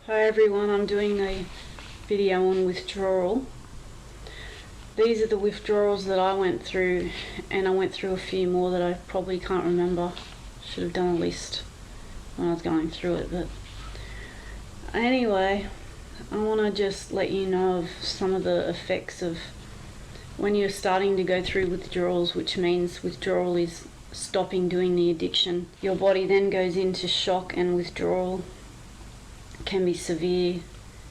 Hi everyone, I'm doing a video on withdrawal. These are the withdrawals that I went through, and I went through a few more that I probably can't remember. Should have done a list when I was going through it, but anyway, I want to just let you know of some of the effects of when you're starting to go through withdrawals, which means withdrawal is stopping doing the addiction. Your body then goes into shock, and withdrawal can be severe,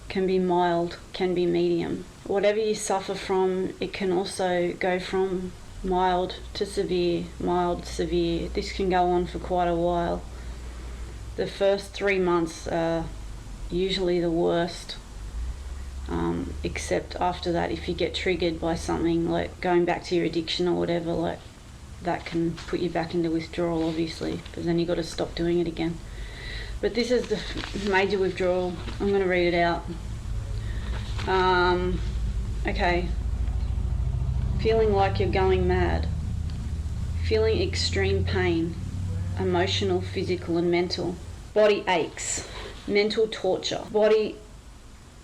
can be mild, can be medium. Whatever you suffer from, it can also go from mild to severe, mild, severe. This can go on for quite a while. The first 3 months are usually the worst, except after that, if you get triggered by something like going back to your addiction or whatever, like that can put you back into withdrawal, obviously, because then you've got to stop doing it again. But this is the major withdrawal. I'm going to read it out. Okay. Feeling like you're going mad. Feeling extreme pain. Emotional, physical and mental. Body aches. Mental torture. Body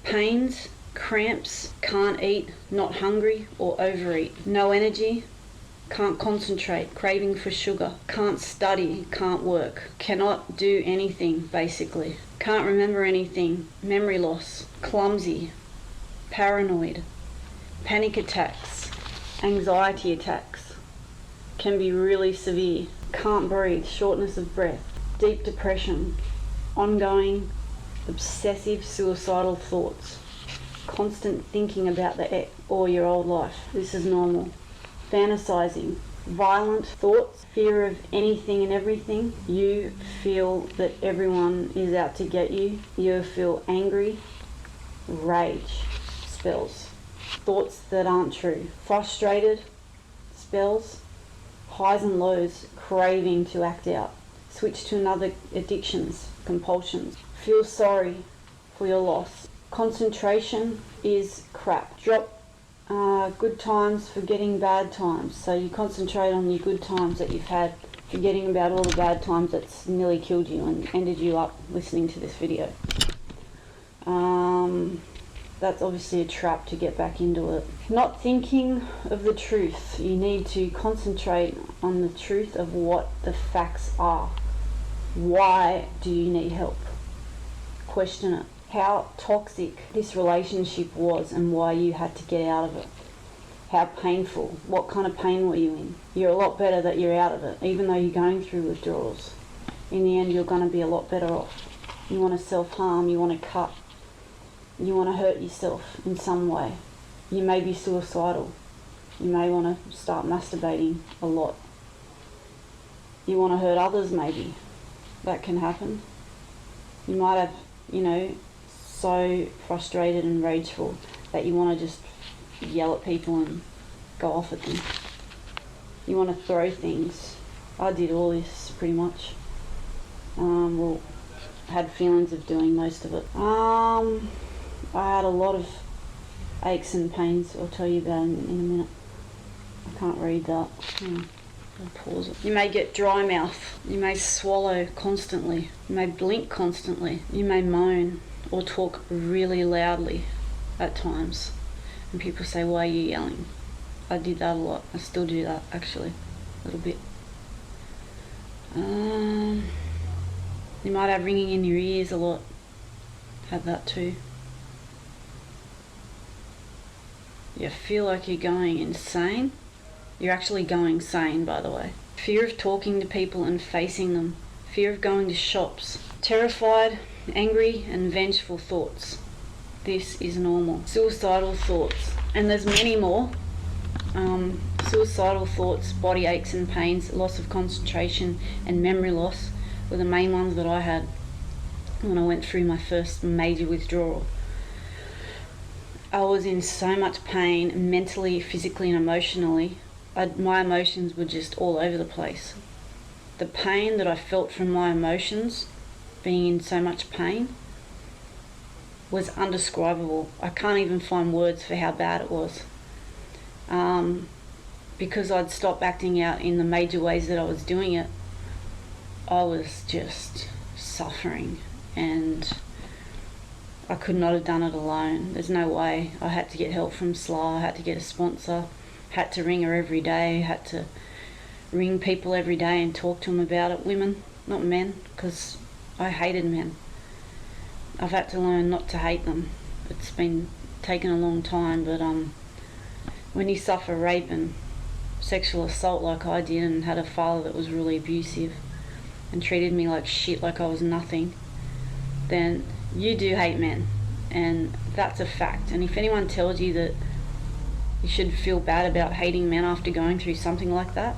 pains, cramps, can't eat, not hungry or overeat. No energy. Can't concentrate, craving for sugar, can't study, can't work, cannot do anything, basically. Can't remember anything, memory loss, clumsy, paranoid, panic attacks, anxiety attacks, can be really severe. Can't breathe, shortness of breath, deep depression, ongoing obsessive suicidal thoughts, constant thinking about the ex or your old life. This is normal. Fantasizing, violent thoughts, fear of anything and everything. You feel that everyone is out to get you. You feel angry, rage, spells. Thoughts that aren't true. Frustrated, spells. Highs and lows, craving to act out. Switch to another addictions, compulsions. Feel sorry for your loss. Concentration is crap. Drop good times, forgetting bad times. So you concentrate on your good times that you've had, forgetting about all the bad times that's nearly killed you and ended you up listening to this video. That's obviously a trap to get back into it. Not thinking of the truth. You need to concentrate on the truth of what the facts are. Why do you need help? Question it. How toxic this relationship was and why you had to get out of it. How painful. What kind of pain were you in? You're a lot better that you're out of it, even though you're going through withdrawals. In the end, you're going to be a lot better off. You want to self-harm, you want to cut, you want to hurt yourself in some way. You may be suicidal. You may want to start masturbating a lot. You want to hurt others, maybe. That can happen. You might have, so frustrated and rageful that you want to just yell at people and go off at them. You want to throw things. I did all this pretty much. Had feelings of doing most of it. I had a lot of aches and pains. I'll tell you about in a minute. I can't read that. I'll pause it. You may get dry mouth. You may swallow constantly. You may blink constantly. You may moan or talk really loudly at times. And people say, why are you yelling? I did that a lot. I still do that, actually, a little bit. You might have ringing in your ears a lot. Had that too. You feel like you're going insane. You're actually going sane, by the way. Fear of talking to people and facing them. Fear of going to shops. Terrified, angry and vengeful thoughts. This is normal. Suicidal thoughts. And there's many more. Suicidal thoughts, body aches and pains, loss of concentration and memory loss were the main ones that I had when I went through my first major withdrawal. I was in so much pain mentally, physically and emotionally. My emotions were just all over the place. The pain that I felt from my emotions, being in so much pain, was undescribable. I can't even find words for how bad it was. Because I'd stopped acting out in the major ways that I was doing it, I was just suffering and I could not have done it alone. There's no way. I had to get help from Slaa, I had to get a sponsor, had to ring her every day, had to ring people every day and talk to them about it. Women, not men, because I hated men. I've had to learn not to hate them. It's been taking a long time, but when you suffer rape and sexual assault like I did and had a father that was really abusive and treated me like shit, like I was nothing, then you do hate men, and that's a fact. And if anyone tells you that you should feel bad about hating men after going through something like that,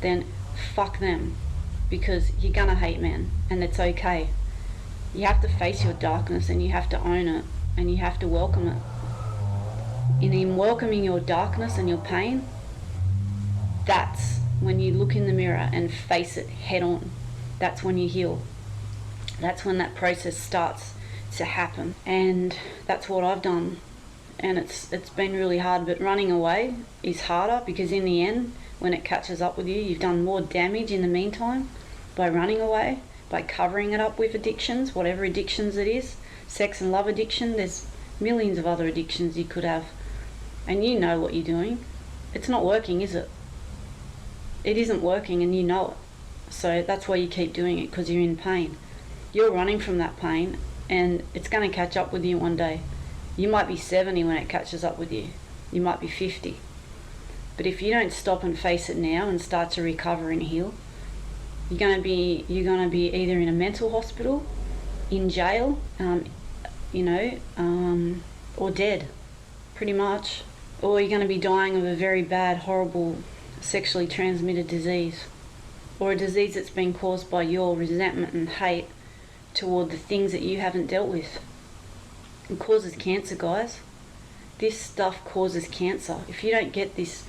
then fuck them, because you're gonna hate men and it's okay. You have to face your darkness and you have to own it and you have to welcome it. And in welcoming your darkness and your pain, that's when you look in the mirror and face it head on. That's when you heal. That's when that process starts to happen. And that's what I've done. And it's been really hard, but running away is harder, because in the end, when it catches up with you, you've done more damage in the meantime by running away, by covering it up with addictions, whatever addictions it is. Sex and love addiction, there's millions of other addictions you could have. And you know what you're doing. It's not working, is it? It isn't working and you know it. So that's why you keep doing it, because you're in pain. You're running from that pain and it's going to catch up with you one day. You might be 70 when it catches up with you. You might be 50. But if you don't stop and face it now and start to recover and heal, you're going to be either in a mental hospital, in jail, or dead, pretty much. Or you're going to be dying of a very bad, horrible, sexually transmitted disease, or a disease that's been caused by your resentment and hate toward the things that you haven't dealt with. It causes cancer, guys. This stuff causes cancer. If you don't get this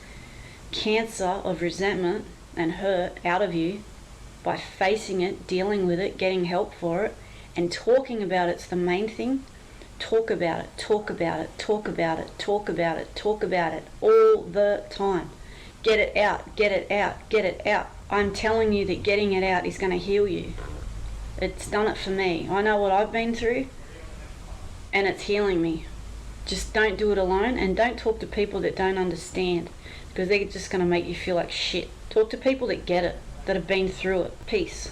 cancer of resentment and hurt out of you by facing it, dealing with it, getting help for it, and talking about it's the main thing. Talk about it, talk about it, talk about it, talk about it, talk about it all the time. Get it out, get it out, get it out. I'm telling you that getting it out is going to heal you. It's done it for me. I know what I've been through, and it's healing me. Just don't do it alone, and don't talk to people that don't understand, because they're just going to make you feel like shit. Talk to people that get it, that have been through it. Peace.